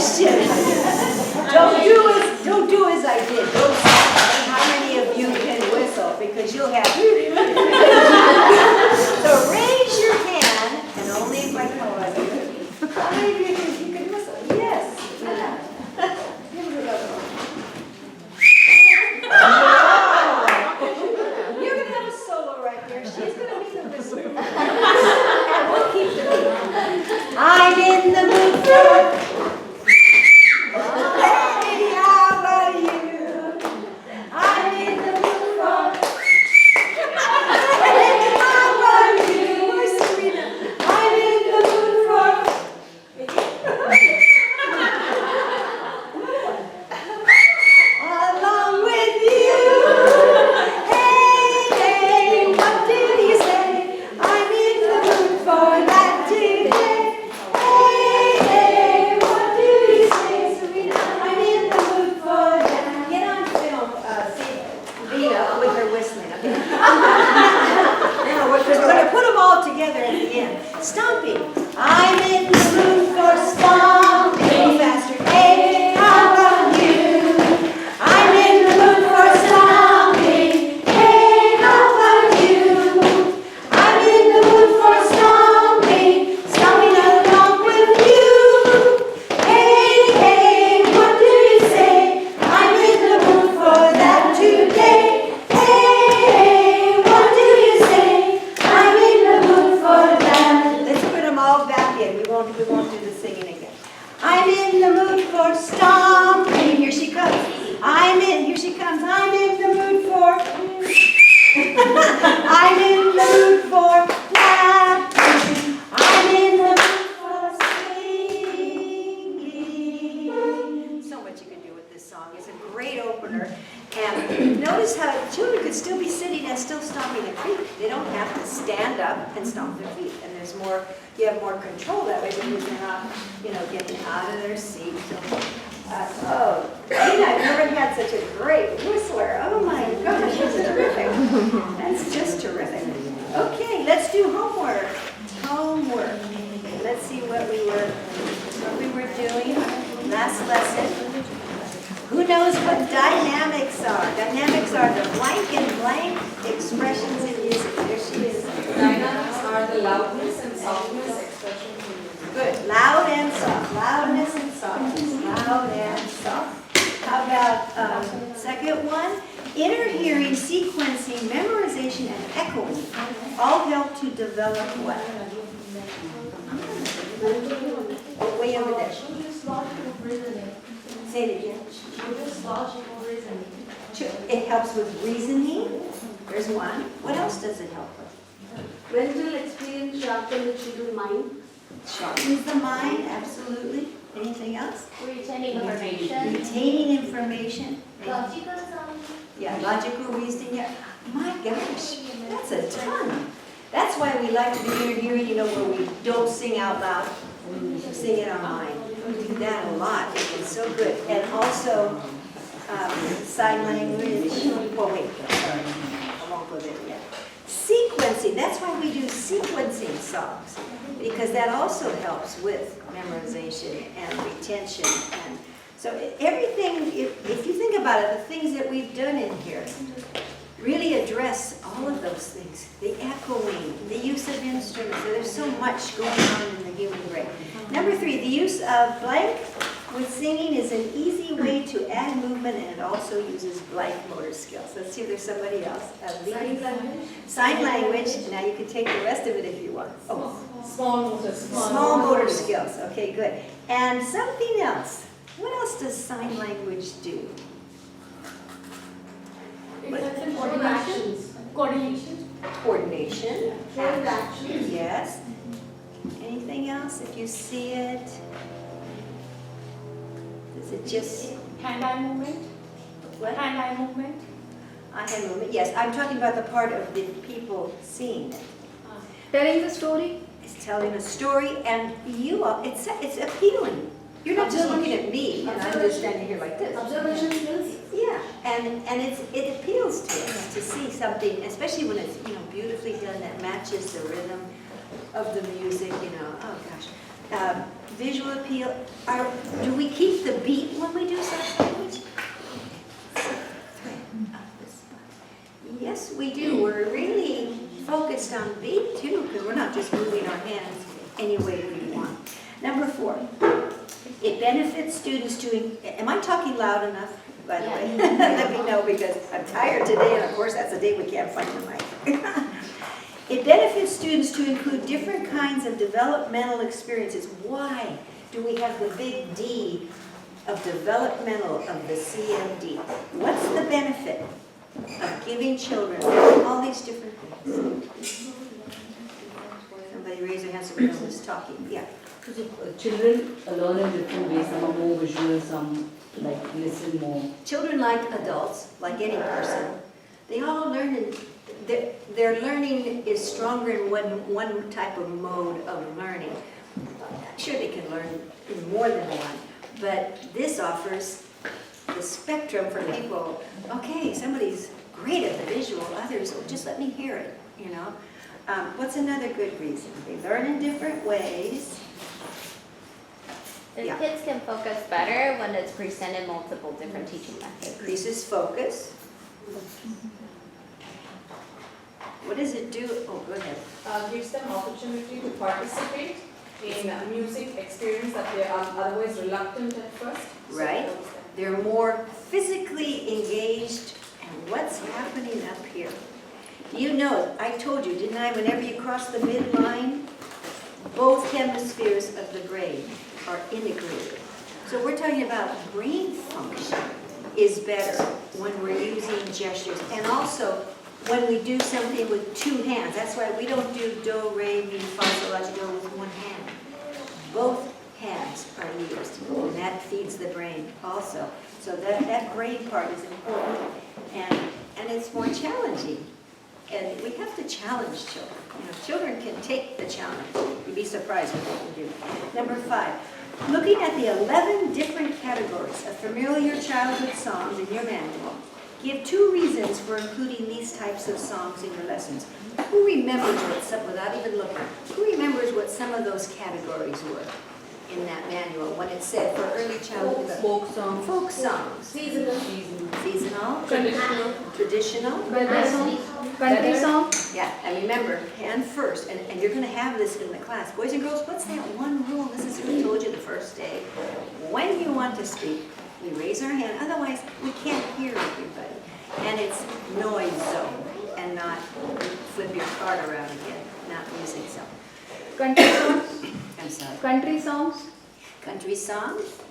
questions. Don't do as I did. Don't say how many of you can whistle, because you'll have. So raise your hand, and only if I call it. How many of you can whistle? Yes. You're going to have a solo right there. She's going to be the whistler. And we'll keep the beat. I'm in the mood for. Hey, how about you? I'm in the mood for. Hey, how about you? Where's Serena? I'm in the mood for. Along with you. Hey, what do you say? I'm in the mood for that today. Hey, what do you say, Serena? I'm in the mood for that. Get on film, Vina, with her whistling. Okay. Now, we're going to put them all together at the end. Stomping. I'm in the mood for stomping. Faster. Hey, how about you? I'm in the mood for stomping. Hey, how about you? I'm in the mood for stomping. Stomping along with you. Hey, what do you say? I'm in the mood for that today. Hey, what do you say? I'm in the mood for that. Let's put them all back in. We won't do the singing again. I'm in the mood for stomping. Here she comes. Here she comes. I'm in the mood for. I'm in the mood for laughing. I'm in the mood for singing. So much you can do with this song. It's a great opener. And notice how children could still be sitting and still stomping their feet. They don't have to stand up and stomp their feet. And there's more, you have more control that way because they're not, getting out of their seat. I've never had such a great whistler. Oh my gosh, that's terrific. That's just terrific. Okay, let's do homework. Homework. Let's see what we were doing last lesson. Who knows what dynamics are? Dynamics are the blank and blank expressions in music. There she is. Dynamics are the loudness and softness expressions in music. Good. Loud and soft. Loudness and softness. Loud and soft. How about second one? Inner hearing, sequencing, memorization, and echoing all help to develop what? Oh, way over there. Say it again. It helps with reasoning. There's one. What else does it help with? Mental experience sharpens the children's mind. Sharpens the mind, absolutely. Anything else? Retaining information. Retaining information. Logical sound. Yeah, logical reasoning. Yeah. My gosh, that's a ton. That's why we like to do inner hearing, where we don't sing out loud. We sing in our mind. We do that a lot. It's so good. And also, sign language. Oh, wait, sorry. I won't go there yet. Sequencing. That's why we do sequencing songs, because that also helps with memorization and retention. And so everything, if you think about it, the things that we've done in here really address all of those things. The echoing, the use of instruments. There's so much going on in the human brain. Number 3, the use of blank with singing is an easy way to add movement, and it also uses blank motor skills. Let's see if there's somebody else. Sign language. Now you can take the rest of it if you want. Oh, small motor skills. Okay, good. And something else. What else does sign language do? Coordination. Actions. Yes. Anything else? If you see it, does it just Hand-eye movement. what? Hand-eye movement. Hand movement. Yes, I'm talking about the part of the people seeing it. Telling the story. It's telling a story, and it's appealing. You're not just looking at me, and I'm just standing here like this. Observation skills. Yeah, and it appeals to us to see something, especially when it's beautifully done, that matches the rhythm of the music. Oh gosh. Visual appeal, do we keep the beat when we do sign language? Yes, we do. We're really focused on beat too, because we're not just moving our hands any way we want. Number 4, it benefits students to, am I talking loud enough, by the way? Let me know, because I'm tired today, and of course that's the day we can't find the mic. It benefits students to include different kinds of developmental experiences. Why do we have the big D of developmental of the CMD? What's the benefit of giving children all these different things? Somebody raise their hand so we know who's talking. Yeah. Children learn in different ways. Some are more visual, some like listen more. Children, like adults, like any person, they all learn in, their learning is stronger in one type of mode of learning. Sure, they can learn in more than one, but this offers the spectrum for people. Okay, somebody's great at the visual, others, just let me hear it, you know. What's another good reason? They learn in different ways. The Yeah. kids can focus better when it's presented multiple different teaching methods. Increases focus. What does it do? Oh, go ahead. Gives them opportunity to participate in music experience that they are otherwise reluctant at first. So Right. that was They're more physically engaged, and what's happening up here? You know, I told you, didn't I, whenever you cross the midline, both hemispheres of the brain are integrated. So we're talking about brain function is better when we're using gestures, and also when we do something with 2 hands. That's why we don't do do, re, mi, fa, sol, la, ti, do with 1 hand. Both hands are used, and that feeds the brain also. So that brain part is important, and it's more challenging. And we have to challenge children. You know, children can take the challenge. You'd be surprised what they can do. Number 5, looking at the 11 different categories of familiar childhood songs in your manual, give 2 reasons for including these types of songs in your lessons. Who remembers what some, without even looking, who remembers what some of those categories were in that manual when it said for early childhood? Folk songs. Folk songs. Seasonal. Seasonal. traditional. Traditional. Weather song. Country song. Yeah, and remember, hand first, and you're going to have this in the class. Boys and girls, what's that one rule? This is what I told you the first day. When you want to speak, we raise our hand, otherwise we can't hear everybody. And it's noise zone, and not flip your card around again, not music zone. Country songs. I'm sorry. Country songs. Country songs,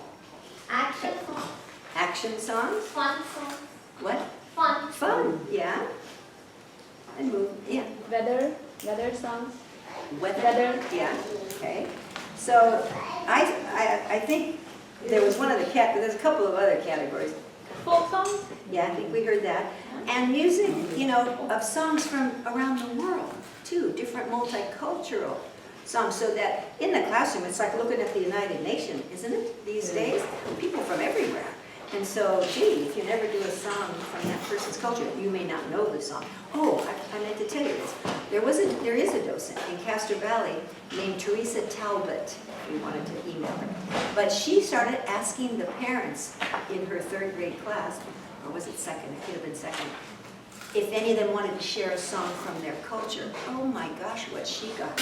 Action song, action songs, fun song, what? fun. Fun, yeah. And move, yeah. Weather songs. Weather, yeah, okay. So I think there was one of the there's a couple of other categories. Folk songs. Yeah, I think we heard that. And music, you know, of songs from around the world, too, different multicultural songs, so that in the classroom, it's like looking at the United Nations, isn't it, these days? People from everywhere. And so, gee, if you never do a song from that person's culture, you may not know the song. Oh, I meant to tell you this. There is a docent in Castro Valley named Teresa Talbot, if you wanted to email her. But she started asking the parents in her 3rd grade class, or was it 2nd? It could have been 2nd. If any of them wanted to share a song from their culture. Oh my gosh, what she got.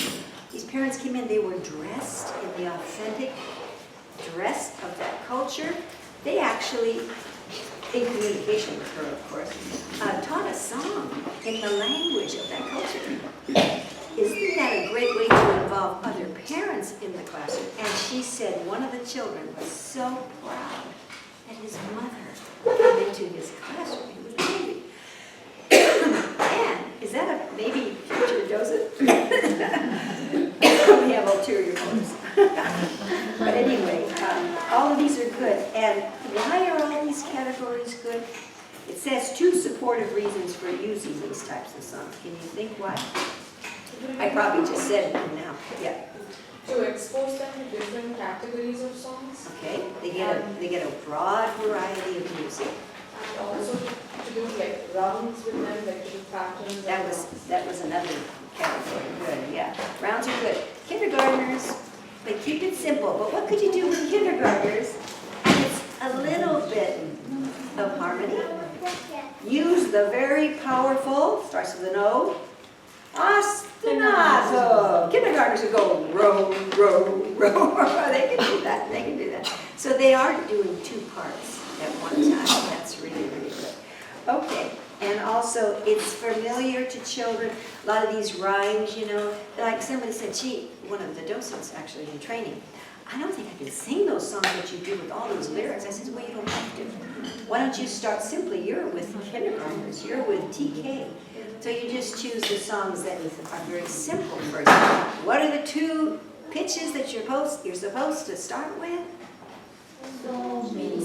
These parents came in, they were dressed in the authentic dress of that culture. They actually, in communication with her, of course, taught a song in the language of that culture. Isn't that a great way to involve other parents in the classroom? And she said one of the children was so proud that his mother came into his classroom. He was a baby. And is that a maybe future Joseph? We have ulterior motives. But anyway, all of these are good. And why are all these categories good? It says 2 supportive reasons for using these types of songs. Can you think why? I probably just said it now. Yeah. To expose them to different categories of songs. Okay. They get a broad variety of music. And also to do like rounds with them, like to do patterns. That was another category. Good. Yeah. Rounds are good. Kindergartners, but keep it simple. But what could you do with kindergartners? And it's a little bit of harmony. Use the very powerful, starts with an O, ostinato. Kindergartners would go row, row, row. They can do that, they can do that. So they are doing two parts at one time. That's really, really good. Okay, and also it's familiar to children. A lot of these rhymes, you know, like somebody said, gee, one of the docents actually in training, I don't think I can sing those songs that you do with all those lyrics. I said, well, you don't have to. Why don't you start simply? You're with kindergartners, you're with TK. So you just choose the songs that are very simple first. What are the two pitches that you're supposed to start with? So me.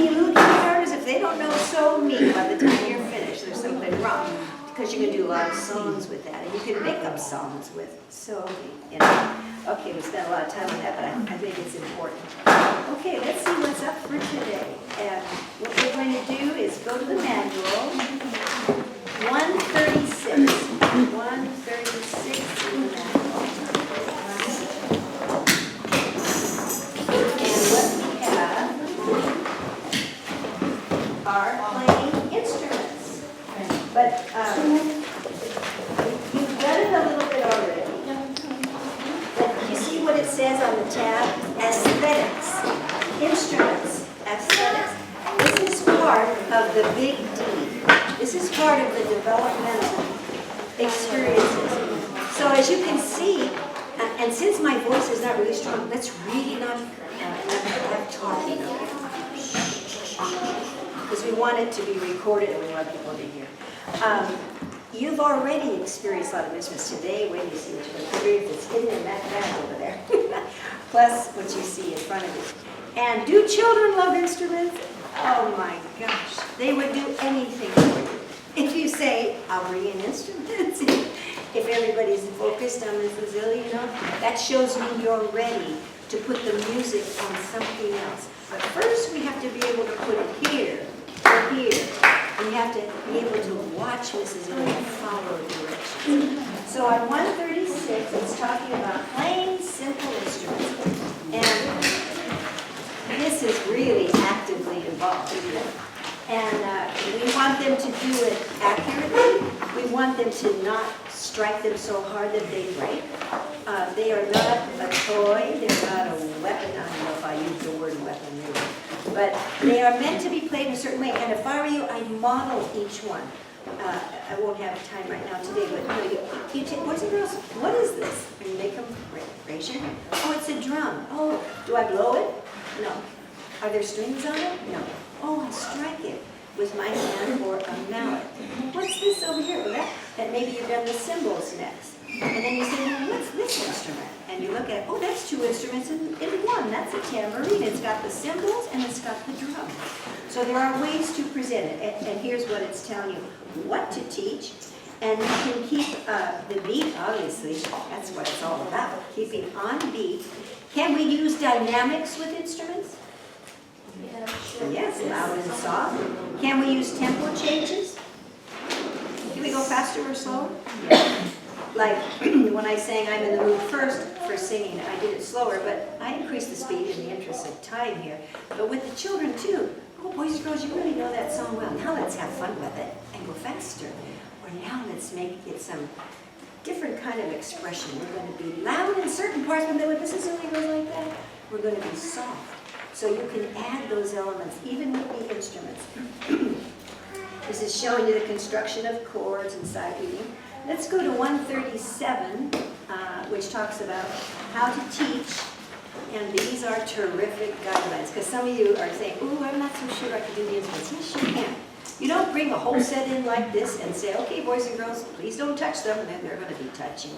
Little kindergartners, if they don't know so me by the time you're finished, there's something wrong. Because you can do a lot of songs with that, and you can make up songs with so me. You know. Okay, we spent a lot of time on that, but I think it's important. Okay, let's see what's up for today. And what we're going to do is go to the manual. 136. 136 in the manual. And what we have are playing instruments. But you've done it a little bit already. But you see what it says on the tab? Aesthetics. Instruments. Aesthetics. This is part of the big D. This is part of the developmental experiences. So as you can see, and since my voice is not really strong, let's really not have talking. Because we want it to be recorded and we want people to hear. You've already experienced a lot of instruments today. Wait till you see what you're going to experience. It's hidden in that bag over there. Plus what you see in front of you. And do children love instruments? Oh my gosh. They would do anything for you. If you say, I'll bring in instruments. If everybody's focused on Mrs. Zilli, you know, that shows me you're ready to put the music on something else. But first we have to be able to put it here or here. And you have to be able to watch Mrs. Zilli and follow directions. So on 136, it's talking about playing simple instruments. And this is really actively involved, isn't it? And we want them to do it accurately. We want them to not strike them so hard that they break. They are not a toy. They're not a weapon. I don't know if I use the word weapon really. But they are meant to be played in a certain way. And if I were you, I'd model each one. I won't have time right now today, but you take, boys and girls, what is this? And you make them raise your hand. Oh, it's a drum. Oh, do I blow it? No. Are there strings on it? No. Oh, I strike it with my hand or a mallet. What's this over here? Well, that maybe you've done the cymbals next. And then you say, well, what's this instrument? And you look at, oh, that's two instruments in one. That's a tambourine. It's got the cymbals and it's got the drum. So there are ways to present it. And here's what it's telling you. What to teach. And you can keep the beat, obviously. That's what it's all about. Keeping on beat. Can we use dynamics with instruments? Yes, loud and soft. Can we use tempo changes? Can we go faster or slower? Like when I sang I'm in the Mood first for singing, I did it slower, but I increased the speed in the interest of time here. But with the children too, oh boys and girls, you really know that song well. Now let's have fun with it and go faster. Or now let's make it some different kind of expression. We're going to be loud in certain parts, but then when this is only goes like that, we're going to be soft. So you can add those elements, even with the instruments. This is showing you the construction of chords and side reading. Let's go to 137, which talks about how to teach. And these are terrific guidelines, because some of you are saying, ooh, I'm not so sure I can do the instruments. Yes, you can. You don't bring a whole set in like this and say, okay, boys and girls, please don't touch them, and then they're going to be touching.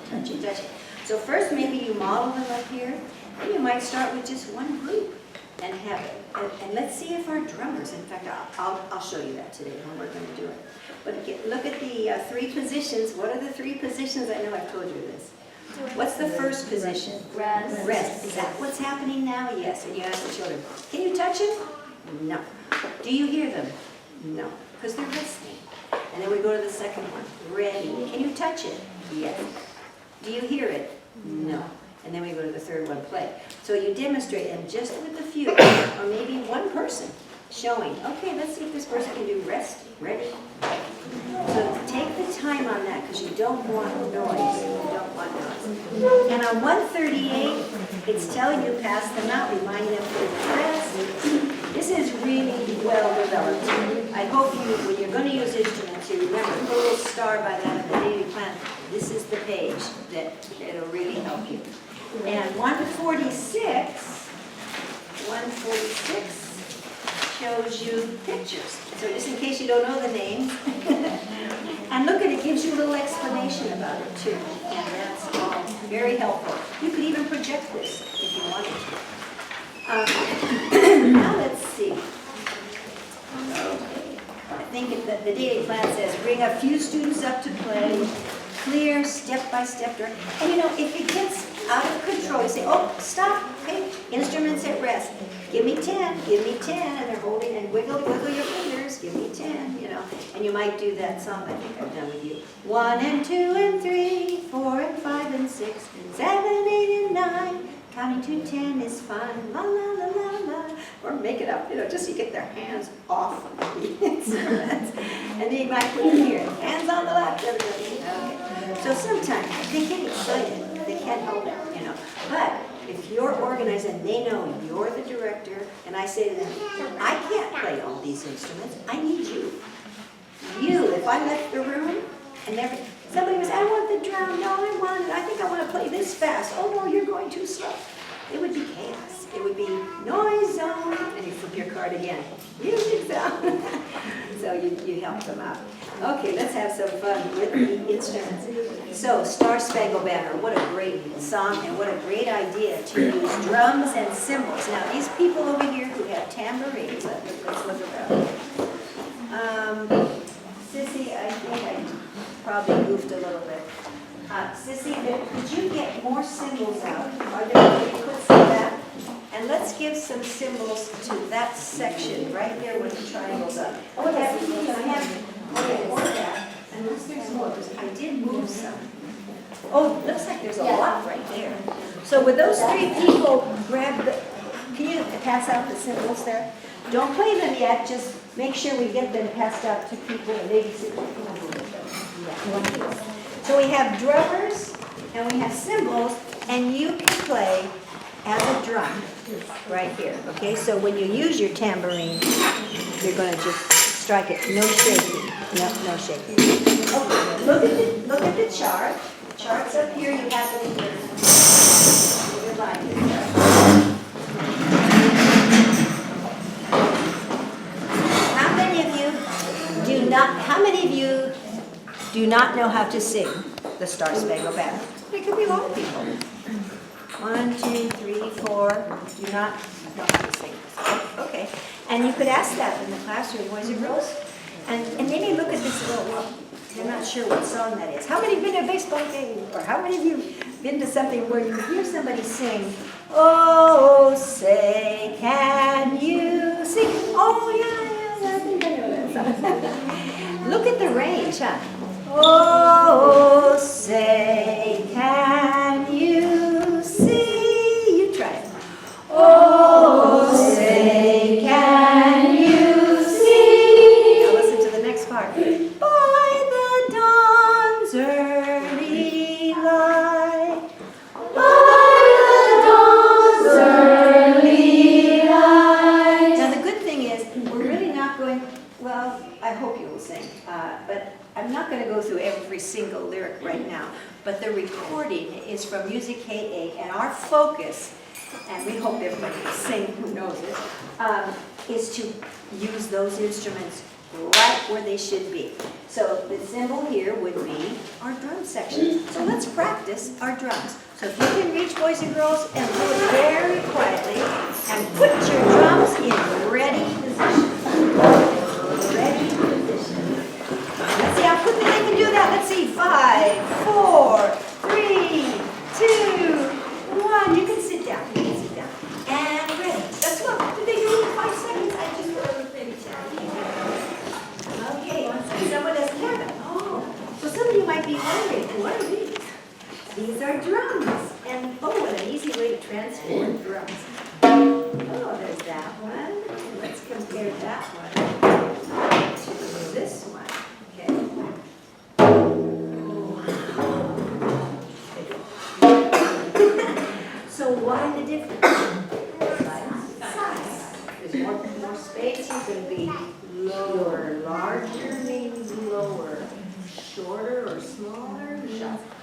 So first, maybe you model them up here, and you might start with just one group. And have it. And let's see if our drummers, in fact, I'll show you that today when we're going to do it. But look at the three positions. What are the three positions? I know I've told you this. What's the first position? Rest. Rest. Is that what's happening now? Yes. And you ask the children, can you touch them? No. Do you hear them? No. Because they're listening. And then we go to the second one. Ready. Can you touch it? Yes. Do you hear it? No. and then we go to the third one, play. So you demonstrate, and just with a few, or maybe one person showing, okay, let's see if this person can do rest, ready. So take the time on that, because you don't want noise, you don't want noise. And on 138, it's telling you pass them out, reminding them to press. This is really well developed. I hope you, when you're going to use instruments, you remember, put a little star by that in the daily plan. This is the page that'll really help you. And 146 shows you pictures. So just in case you don't know the names. And look at it, gives you a little explanation about it too. And that's all very helpful. You could even project this if you wanted to. Now let's see. Okay. I think the daily plan says bring a few students up to play, clear step-by-step direction. And you know, if it gets out of control, you say, oh, stop, okay, instruments at rest. Give me 10, and they're holding, and wiggle your fingers, give me 10, you know. And you might do that song I think I've done with you. 1 and 2 and 3, 4 and 5 and 6, 7, 8 and 9. Counting to 10 is fun, la la la la la. Or make it up, you know, just so you get their hands off of the instruments. And then you might put it here, hands on the left, everybody. Okay. So sometimes they get excited, they can't hold it, you know. But if you're organized and they know you're the director, and I say to them, I can't play all these instruments, I need you. You, if I left the room and somebody was, I want the drum, no, I think I want to play this fast. Oh no, you're going too slow. It would be chaos. It would be noise zone, and you flip your card again. Music zone. So you help them out. Okay, let's have some fun with the instruments. So, Star Spangled Banner, what a great song and what a great idea to use drums and cymbals. Now, these people over here who have tambourines, let's look at them. Sissy, I think I probably goofed a little bit. Sissy, could you get more cymbals out? Are there, you put some back? And let's give some cymbals to that section right there with the triangles up. Oh, more that. And there's more, because I did move some. Oh, looks like there's a lot right there. So with those three people, grab the, can you pass out the cymbals there? Don't play them yet, just make sure we get them passed out to people and maybe see. So we have drummers and we have cymbals, and you can play as a drum right here, okay? So when you use your tambourine, you're going to just strike it. No shaking. No shaking. Okay, look at the chart. The chart's up here. You have it in your line. How many of you do not know how to sing the Star Spangled Banner? It could be a lot of people. 1, 2, 3, 4. Do not know how to sing this. Okay. And you could ask that in the classroom, boys and girls. And maybe look at this little, well, you're not sure what song that is. How many have been to a baseball game? Or how many of you been to something where you hear somebody sing, oh, say, can you sing? Oh, yeah, I think I know that song. Look at the range, huh? Oh, say, can you see? You try it. Oh, say, can you see? Now listen to the next part. By the dawn's early light. By the dawn's early light. Now the good thing is, we're really not going, well, I hope you will sing, but I'm not going to go through every single lyric right now, but the recording is from Music K8, and our focus, and we hope everybody will sing who knows it, is to use those instruments right where they should be. So the cymbal here would be our drum section. So let's practice our drums. So if you can reach, boys and girls, and do it very quietly, and put your drums in ready position. Ready position. Let's see how quickly they can do that. Let's see. 5, 4, 3, 2, 1. You can sit down. You can sit down. And ready. Let's look. Did they do it in 5 seconds? I just wrote maybe 10. Okay. Someone doesn't have it. Oh. So some of you might be wondering, what are these? These are drums. And oh, what a That's 4 drums. Oh, there's that one. Let's compare that one to this one. Okay. So why the difference? Size. There's more space. He's going to be lower, larger, maybe lower, shorter or smaller,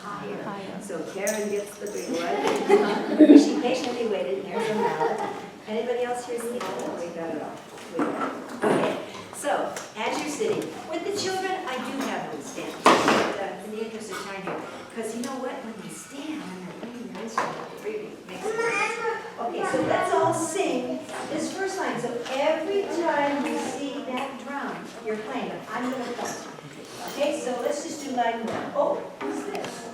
higher. So Karen gets the big one. She patiently waited. There's a mallet. Anybody else here see that? We got it all. We got it. Okay. So as you're sitting with the children, I do have them stand. In the interest of time here, because you know what? When they stand and they're playing their instrument, it really makes a difference. Okay. So let's all sing this first line. So every time you see that drum, you're playing it. I'm going to play. Okay. So let's just do line 1. Oh, what's this?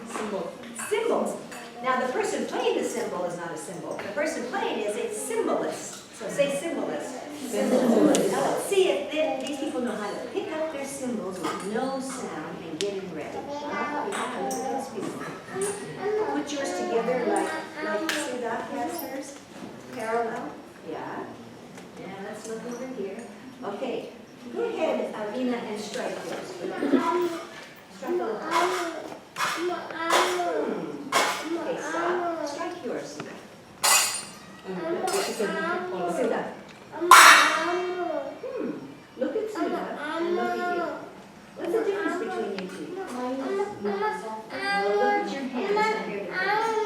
Symbol. Symbols. Now, the person playing the cymbal is not a symbol. The person playing is a symbolist. So say symbolist. Symbolist. Now, let's see if these people know how to pick up their cymbals with no sound and get them ready. Oh, yeah, look at those people. Put yours together like Sudak has hers. Parallel. Yeah. And let's look over here. Okay. Go ahead, Alina, and strike yours. Strike a little. Okay, stop. Strike yours. Suda. Look at Suda and look at you. What's the difference between you two? Well, look at your hands compared to hers.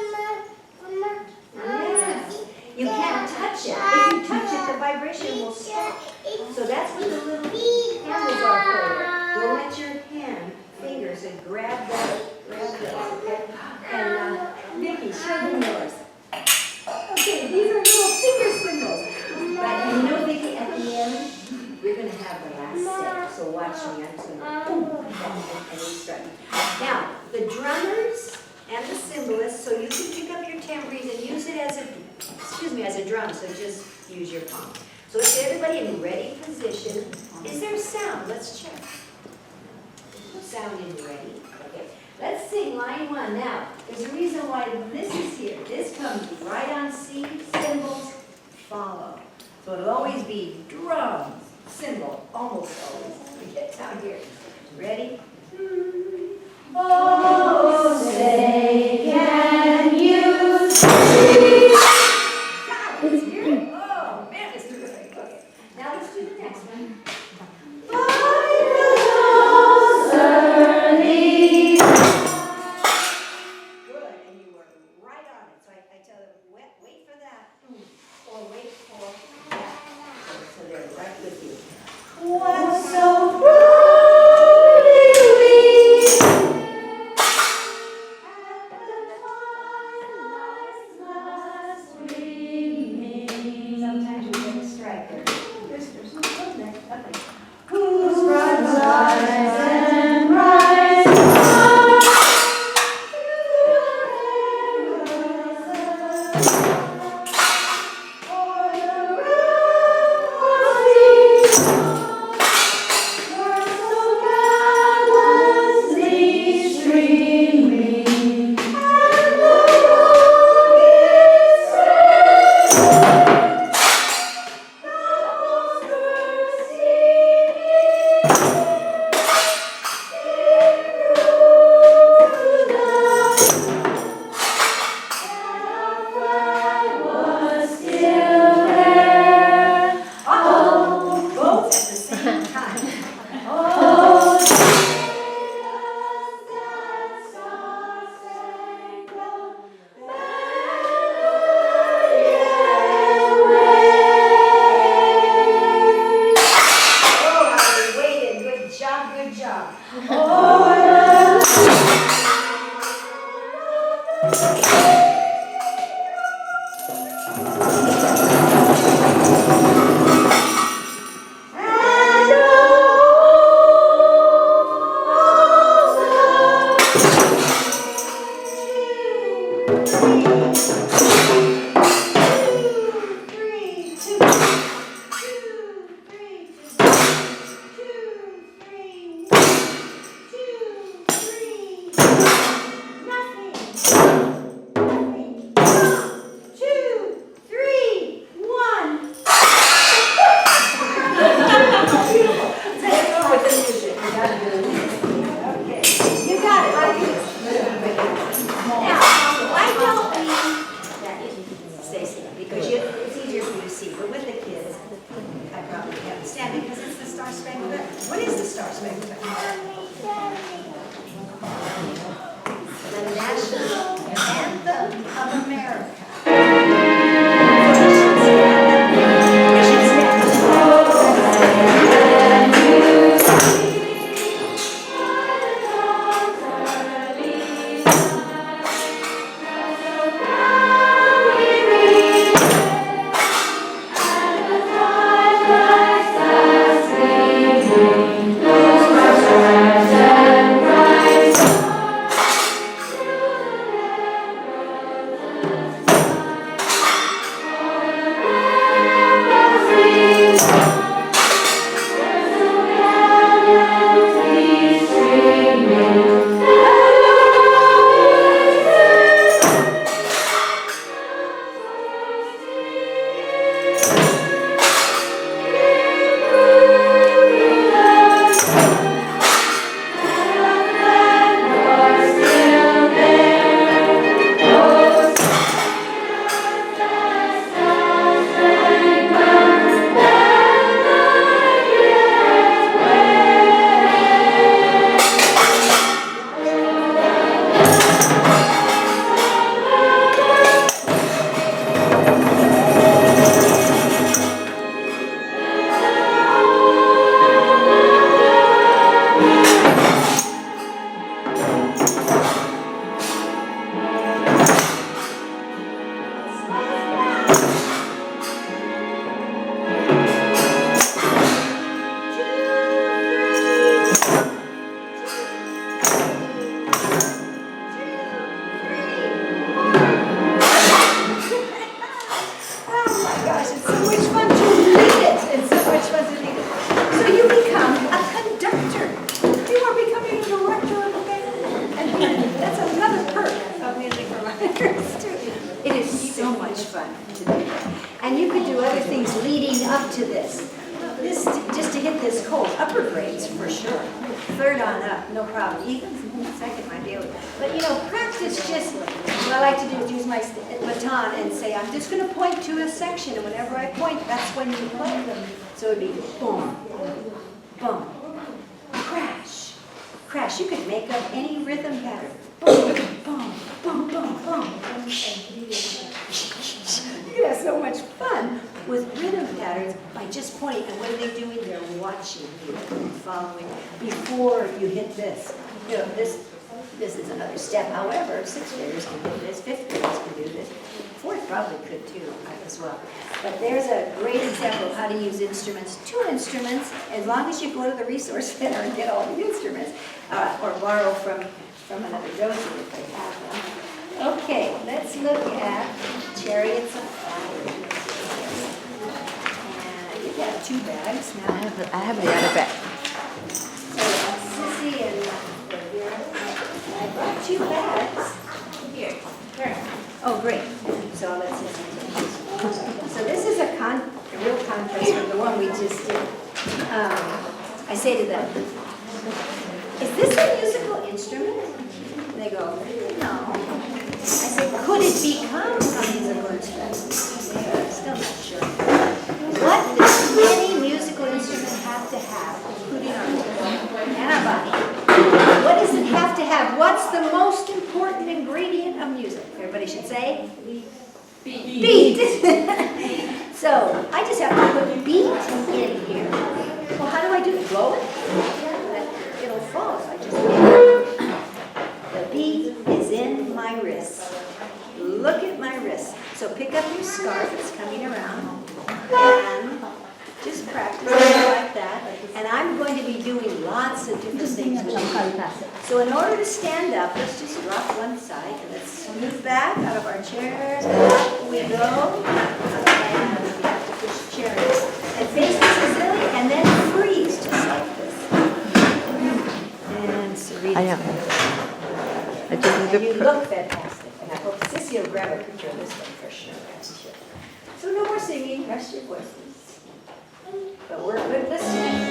Yes. You can't touch it. If you touch it, the vibration will stop. So that's what the little handles are for. Don't let your fingers and grab those, okay? And Vicki, show them yours. Okay, these are little finger cymbals. But you know, Vicki, at the end, we're going to have the last set. So watch me. I'm just going to boom, and we start. Now, the drummers and the cymbalists, so you can pick up your tambourine and use it as a drum. So just use your palm. So let's get everybody in ready position. Is there sound? Let's check. Sound is ready. Okay. Let's sing line 1. Now, there's a reason why this is here. This comes right on C, cymbals, follow. So it'll always be drum, cymbal, almost always. We get down here. Ready? Oh, say, can you see? God, let's hear it. Oh, man, it's terrific. Okay. Now let's do the next one. Wait for that, or wait for that. So they're right with you. What's so proudly we at the twilight's last gleaming. Sometimes we get a striker. There's no good there. Okay. Whose bright rise and rise fun to do. And you could do other things leading up to this. This, just to hit this cold, upper grades for sure. Third on up, no problem. Even second might be able to. But you know, practice just, what I like to do is use my baton and say, I'm just going to point to a section, and whenever I point, that's when you play. So it would be boom, boom, crash, crash. You could make up any rhythm pattern. Boom, boom, boom, boom, boom. You could have so much fun with rhythm patterns by just pointing. And what are they doing? They're watching you and following before you hit this. You know, this is another step. However, sixth graders can do this, fifth graders can do this. Fourth probably could too, as well. But there's a great example of how to use instruments. 2 instruments, as long as you go to the resource center and get all the instruments, or borrow from another docent if they have them. Okay, let's look at Chariots of Fire. And you have 2 bags now. I have another bag. So Sissy and I brought 2 bags. Here. Oh, great. So let's see. So this is a real contrast from the one we just did. I say to them, is this a musical instrument? And they go, no. I say, could it become a musical instrument? They're still not sure. What does any musical instrument have to have, including our and our body? What does it have to have? What's the most important ingredient of music? Everybody should say? Beat. So I just have to put beat in here. Well, how do I do it? Blow it? It'll fall if I just do it. The beat is in my wrist. Look at my wrist. So pick up your scarf that's coming around and just practice like that. And I'm going to be doing lots of different things with you. So in order to stand up, let's just drop one side and let's move back out of our chairs. Up we go. And we have to push chairs. And face the Sicily and then freeze just like this. And Sarita. I know. And you look fantastic. And I hope Sissy will grab a picture of this one for sure. So no more singing, rest your voices. But we're good listening.